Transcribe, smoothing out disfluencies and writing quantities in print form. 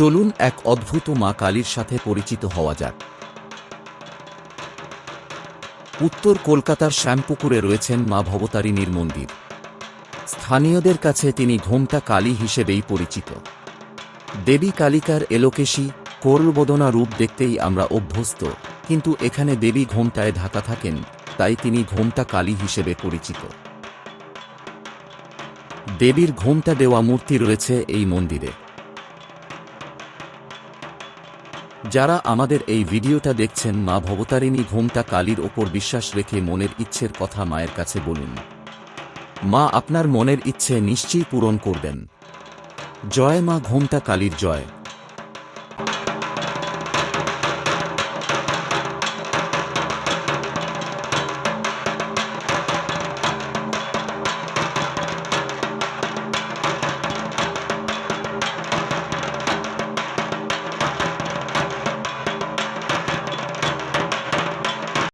চলুন এক অদ্ভুত মা কালীর সাথে পরিচিত হওয়া যাক। উত্তর কলকাতার শ্যামপুকুরে রয়েছেন মা ভবতারিণীর মন্দির। স্থানীয়দের কাছে তিনি ঘোমটা কালী হিসেবেই পরিচিত। দেবী কালিকার এলোকেশী করলবদনা রূপ দেখতেই আমরা অভ্যস্ত, কিন্তু এখানে দেবী ঘোমটায় ঢাকা থাকেন, তাই তিনি ঘোমটা কালী হিসেবে পরিচিত। দেবীর ঘোমটা দেওয়া মূর্তি রয়েছে এই মন্দিরে। যারা আমাদের এই ভিডিওটা দেখছেন, মা ভবতারিণী ঘোমটা কালীর ওপর বিশ্বাস রেখে মনের ইচ্ছের কথা মায়ের কাছে বলুন। মা আপনার মনের ইচ্ছে নিশ্চয়ই পূরণ করবেন। জয় মা ঘোমটা কালীর জয়।